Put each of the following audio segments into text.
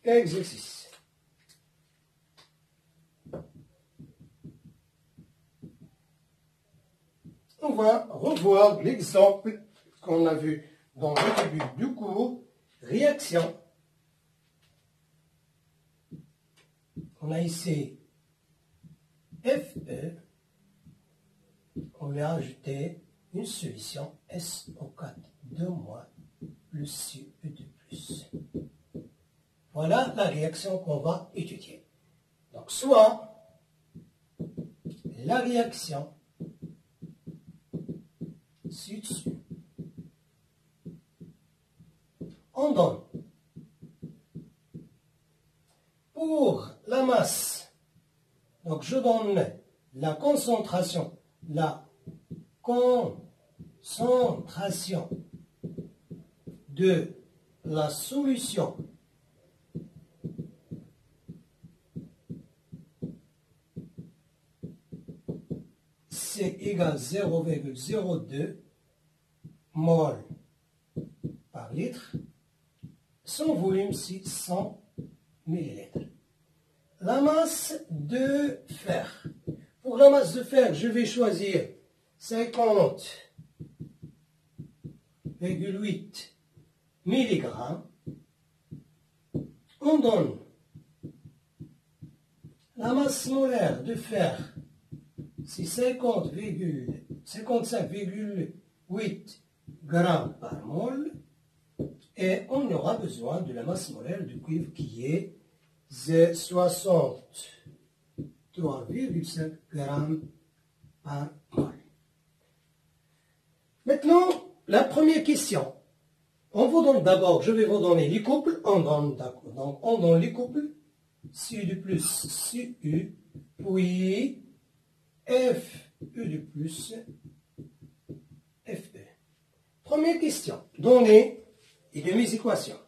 Cas exercice. On va revoir l'exemple qu'on a vu dans le début du cours. Réaction. On a ici FE. On lui a ajouté une solution SO4 2- plus CE de plus. Voilà la réaction qu'on va étudier. Donc, soit la réaction ci-dessus, on donne pour la masse, donc je donne la concentration de la solution C égale 0,02 mol par litre. Son volume, c'est 100 millilitres. La masse de fer. Pour la masse de fer, je vais choisir 50,8 mg. On donne la masse molaire de fer, c'est 55,8 grammes par mol. Et on aura besoin de la masse molaire du cuivre qui est 63,5 grammes par mol. Maintenant, la première question. On vous donne d'abord, je vais vous donner les couples. On donne les couples. CU de plus, CU, puis FE de plus, FE. Première question. Donner et de mes équations.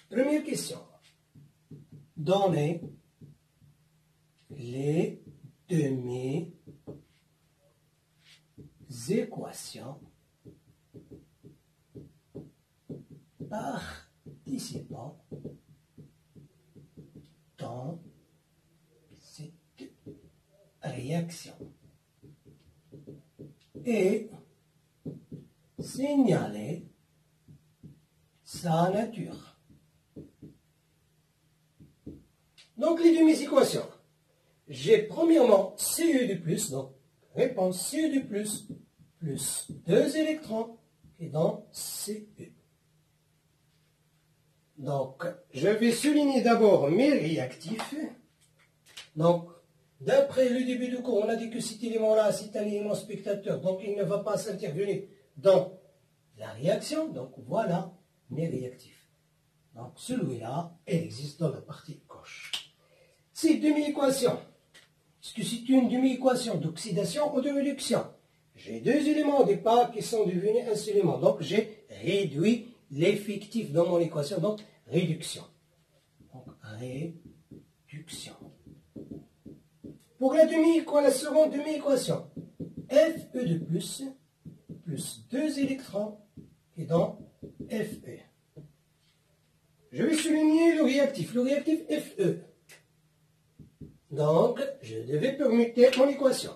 Première question. Donner les demi-équations participant dans cette réaction et signaler sa nature. Donc les demi-équations. J'ai premièrement CU de plus, donc réponse CU de plus 2 électrons et dans CU. Donc, je vais souligner d'abord mes réactifs. Donc, d'après le début du cours, on a dit que cet élément-là, c'est un élément spectateur, donc il ne va pas s'intervenir dans la réaction. Donc, voilà mes réactifs. Donc, celui-là, il existe dans la partie gauche. Ces demi-équations, est-ce que c'est une demi-équation d'oxydation ou de réduction? J'ai deux éléments au départ qui sont devenus un seul élément. Donc, j'ai réduit l'effectif dans mon équation, donc réduction. Donc, réduction. Pour la seconde demi-équation, FE de plus 2 électrons et dans FE. Je vais souligner le réactif FE. Donc, je devais permuter mon équation.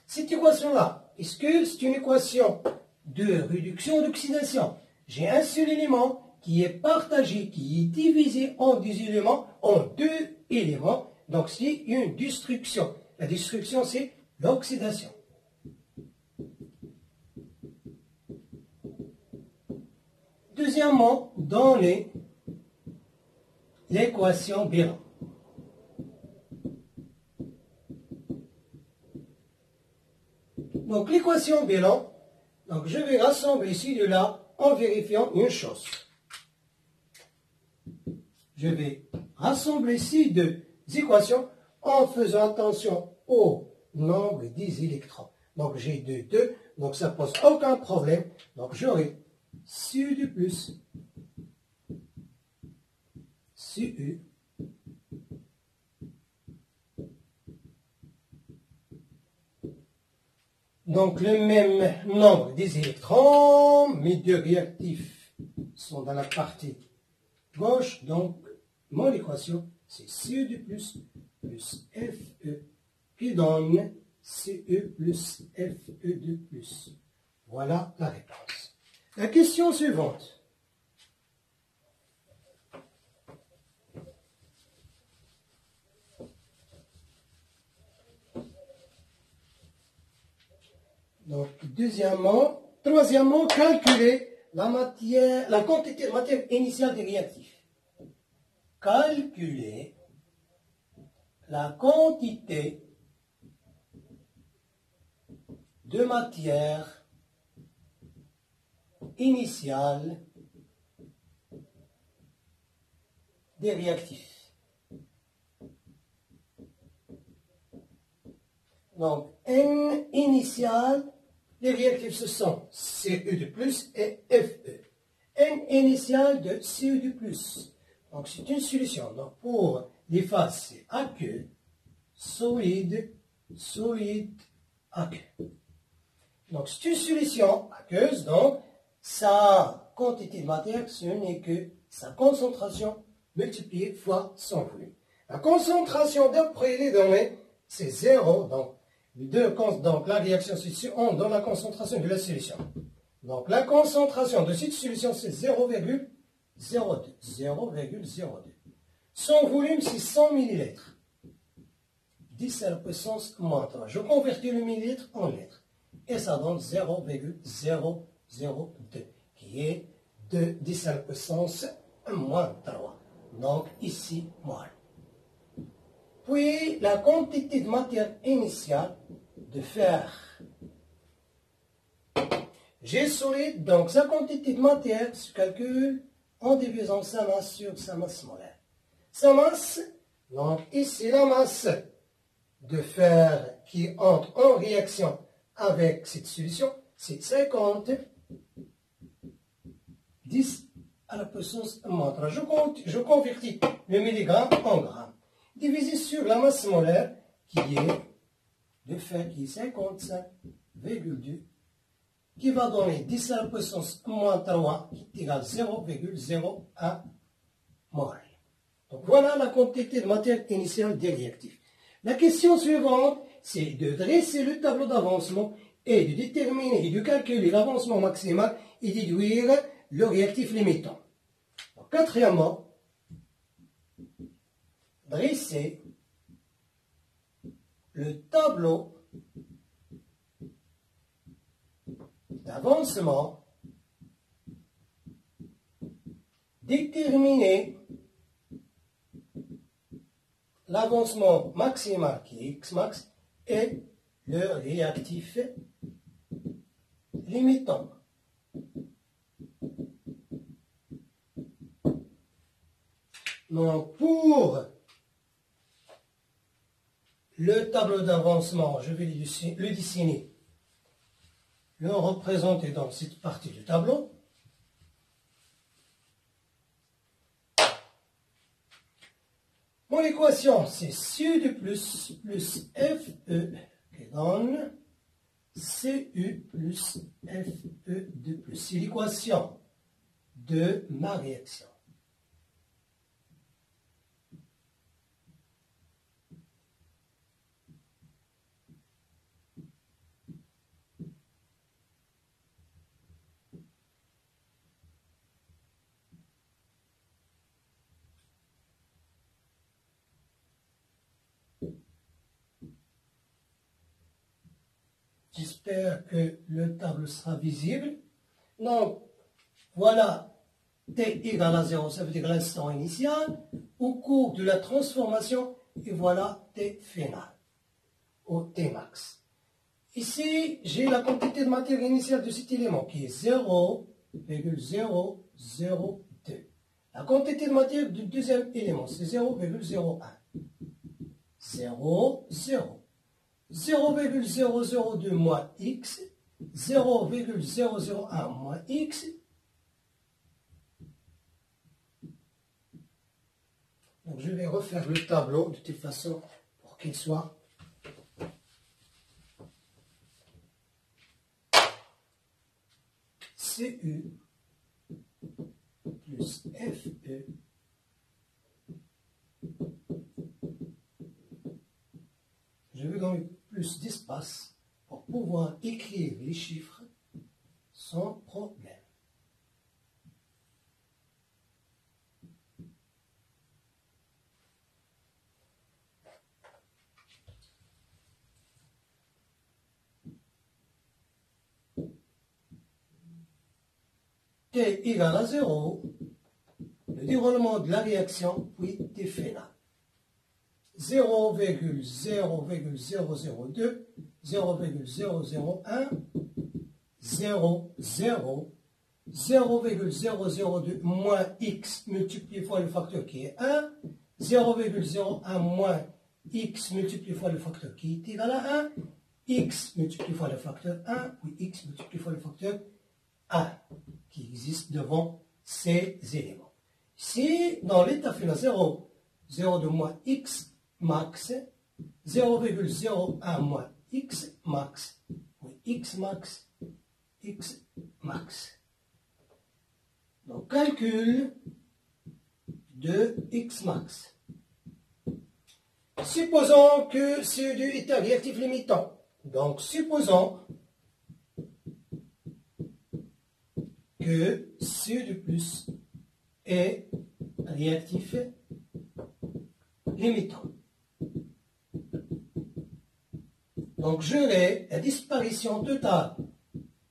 Cette équation-là, est-ce que c'est une équation de réduction ou d'oxydation? J'ai un seul élément qui est partagé, qui est divisé en deux éléments. Donc, c'est une destruction. La destruction, c'est l'oxydation. Deuxièmement, donner l'équation bilan. Donc, l'équation bilan, donc je vais rassembler ici de là en vérifiant une chose. Je vais rassembler ici deux équations en faisant attention au nombre des électrons. Donc, j'ai 2, donc ça ne pose aucun problème. Donc, j'aurai CU de plus, CU, donc le même nombre des électrons, mes deux réactifs sont dans la partie gauche, donc mon équation c'est CE2 plus FE qui donne CE plus FE2 plus. Voilà la réponse. La question suivante. Donc, troisièmement, calculer la quantité de matière initiale des réactifs. Calculer la quantité de matière initiale des réactifs. Donc, N initial, les réactifs ce sont CE2+, et FE. N initial de CE2+. Donc, c'est une solution. Donc, pour les phases, c'est aqueux, solide, aqueux. Donc, c'est une solution aqueuse. Donc, sa quantité de matière, ce n'est que sa concentration multipliée fois son volume. La concentration d'après les données, c'est 0. Donc, la réaction se dans la concentration de la solution. Donc, la concentration de cette solution, c'est 0,02. 0,02. Son volume, c'est 100 ml. 10 à la puissance moins 3. Je convertis le millilitre en litre. Et ça donne 0,002, qui est de 10 à la puissance moins 3. Donc, ici, moins. Puis, la quantité de matière initiale de fer. J'ai solide, donc sa quantité de matière se calcule en divisant sa masse sur sa masse molaire. Sa masse, donc ici la masse de fer qui entre en réaction avec cette solution, c'est 50, 10 à la puissance moins 3. Je convertis le milligramme en gramme. Divisé sur la masse molaire qui est de fer qui est 55,2, qui va donner 10 à la puissance moins 3 qui est égal à 0,01 mol. Donc voilà la quantité de matière initiale des réactifs. La question suivante, c'est de dresser le tableau d'avancement et de déterminer et de calculer l'avancement maximal et déduire le réactif limitant. Donc, quatrièmement, dresser le tableau d'avancement, déterminer l'avancement maximal qui est Xmax et le réactif limitant. Donc pour le tableau d'avancement, je vais le dessiner, le représenter dans cette partie du tableau. Mon équation, c'est CU2 plus FE qui donne CU plus FE2 plus. C'est l'équation de ma réaction. J'espère que le tableau sera visible. Donc, voilà, t égale à 0, ça veut dire l'instant initial, au cours de la transformation, et voilà t final, au t max. Ici, j'ai la quantité de matière initiale de cet élément, qui est 0,002. La quantité de matière du deuxième élément, c'est 0,01. 0, 0. 0,002 moins x, 0,001 moins x. Donc je vais refaire le tableau de telle façon pour qu'il soit CU plus FE je vais donner plus d'espace pour pouvoir écrire les chiffres sans problème. T égale à 0, le déroulement de la réaction, puis T final. 0,0002, 0,001, 0, 0, 0,002 moins x multiplié fois le facteur qui est 1, 0,01 moins x multiplié fois le facteur qui est égal à 1, x multiplié fois le facteur 1, puis x multiplié fois le facteur 1 qui existe devant ces éléments. Si dans l'état final 0, 0,2 moins x max, 0,01 moins x max, oui, x max, x max. Donc calcul de x max. Supposons que CO2 est un réactif limitant. Donc supposons que CO2+ est réactif limitant. Donc j'aurai la disparition totale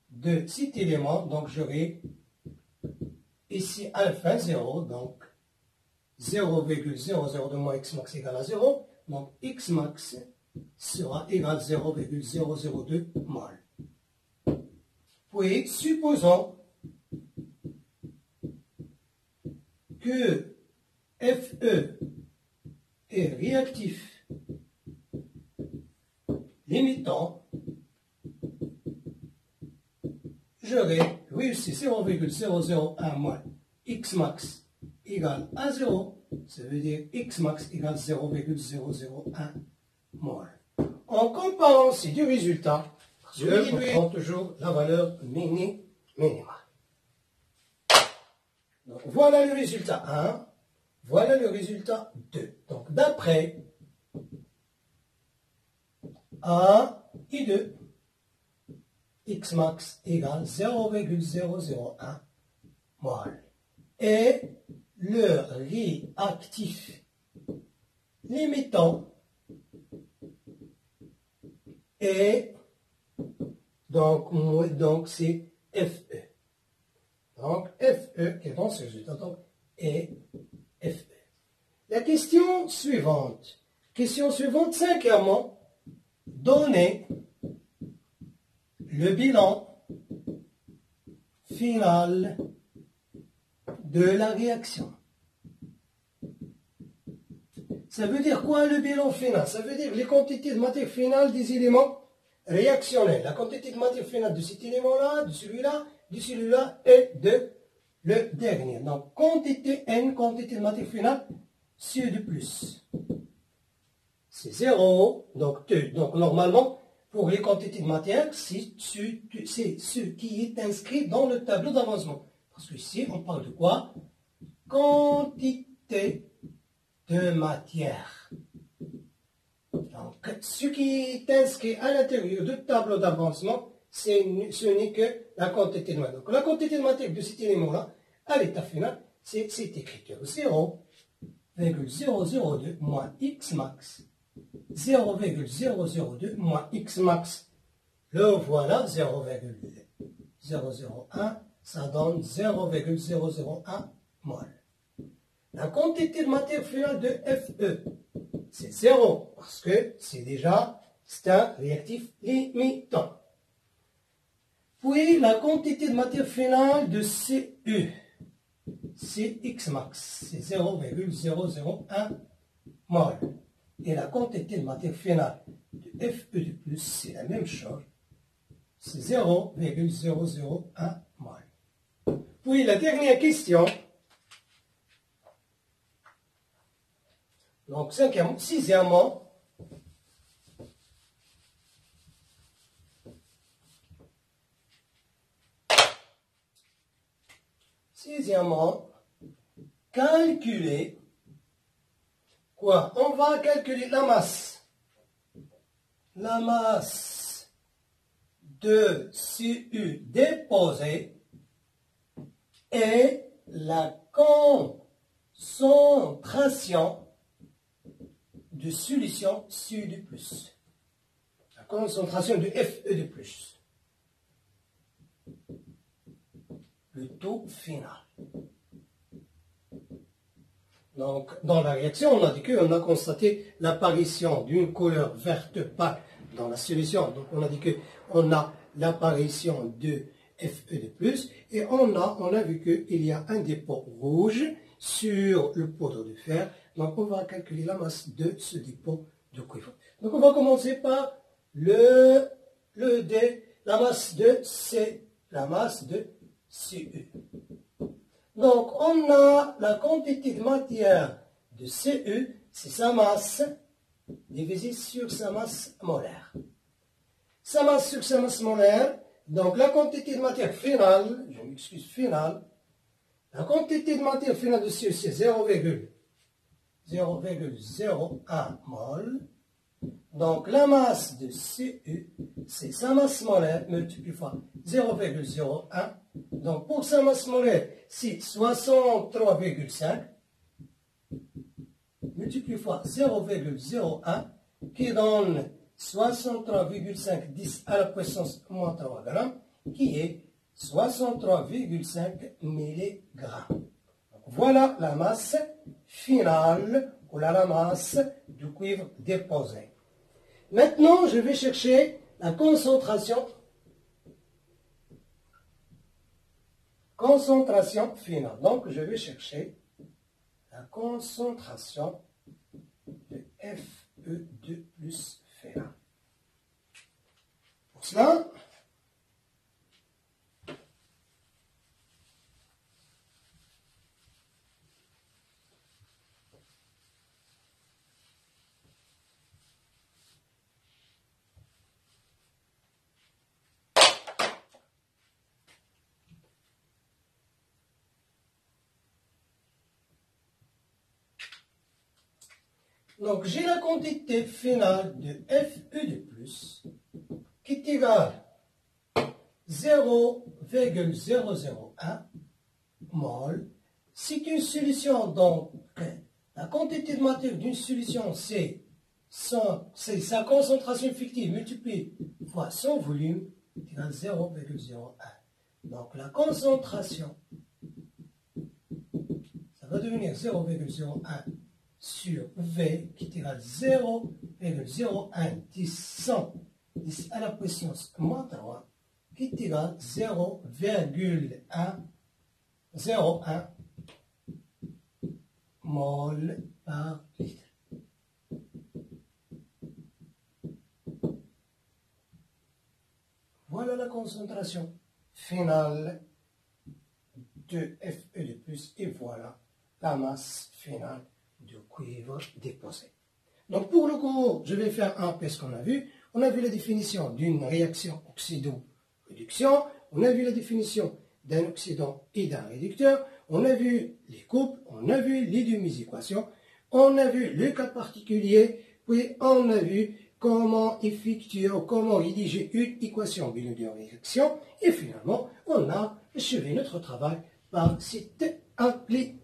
de cet élément, donc j'aurai ici à la fin 0, donc 0,002 moins x max égale à 0, donc x max sera égal à 0,002 mol. Puis supposons que FE est réactif limitant, j'aurai, oui, c'est 0,001 moins x max égale à 0, ça veut dire x max égale 0,001 mol. En comparant ces deux résultats, je prends toujours la valeur minimale. Donc voilà le résultat 1, voilà le résultat 2. Donc d'après 1 et 2, x max égale 0,001 mol. Et le réactif limitant est, donc c'est FE. Donc FE qui est dans ce résultat, donc est FE. La question suivante, cinquièmement, donner le bilan final de la réaction. Ça veut dire quoi le bilan final? Ça veut dire les quantités de matière finale des éléments réactionnels. La quantité de matière finale de cet élément-là, de celui-là et de le dernier. Donc quantité N, quantité de matière finale, CO2+. C'est 0, donc normalement, pour les quantités de matière, c'est ce qui est inscrit dans le tableau d'avancement. Parce que ici, on parle de quoi? Quantité de matière. Donc, ce qui est inscrit à l'intérieur du tableau d'avancement, ce n'est que la quantité de matière. Donc, la quantité de matière de cet élément-là, à l'état final, c'est cette écriture. 0,002 moins x max. 0,002 moins x max. Le voilà, 0,001, ça donne 0,001 mol. La quantité de matière finale de FE, c'est 0, parce que c'est un réactif limitant. Puis la quantité de matière finale de CU, c'est X max, c'est 0,001 mol. Et la quantité de matière finale de FE+, c'est la même chose, c'est 0,001 mol. Puis la dernière question, donc sixièmement, calculer quoi? On va calculer la masse. La masse de CU déposée et la concentration de solution CU du plus. La concentration de FE du plus. Le taux final. Donc, dans la réaction, on a dit qu'on a constaté l'apparition d'une couleur verte pâle dans la solution. Donc, on a dit qu'on a l'apparition de FE de plus et on a vu qu'il y a un dépôt rouge sur le poudre de fer. Donc, on va calculer la masse de ce dépôt de cuivre. Donc, on va commencer par le D, la masse de C, la masse de CU. Donc, on a la quantité de matière de CU, c'est sa masse, divisée sur sa masse molaire. Sa masse sur sa masse molaire, donc la quantité de matière finale, je m'excuse, finale, la quantité de matière finale de CU, c'est 0,01 mol. Donc, la masse de CU, c'est sa masse molaire multiplié par 0,01. Donc, pour sa masse molaire, c'est 63,5 multiplié par 0,01 qui donne 63,5 10 à la puissance moins 3 grammes qui est 63,5 mg. Voilà la masse finale ou la masse du cuivre déposé. Maintenant, je vais chercher la concentration finale. Donc, je vais chercher la concentration de Fe2 plus finale. Pour cela, donc, j'ai la quantité finale de Fe de plus qui est égale à 0,001 mol. C'est une solution, donc, la quantité de matière d'une solution, c'est sa concentration effective multipliée fois son volume, égale 0,01. Donc, la concentration, ça va devenir 0,01 sur V qui est égal à 0,01 10 à la puissance moins 3 qui est égal à 0,101 mol par litre. Voilà la concentration finale de Fe de plus et voilà la masse finale du cuivre déposé. Donc pour le cours, je vais faire un peu ce qu'on a vu. On a vu la définition d'une réaction oxydo-réduction. On a vu la définition d'un oxydant et d'un réducteur. On a vu les couples, on a vu les demi-équations. On a vu le cas particulier. Puis on a vu comment effectuer ou comment rédiger une équation binaire de réaction. Et finalement, on a achevé notre travail par cette application.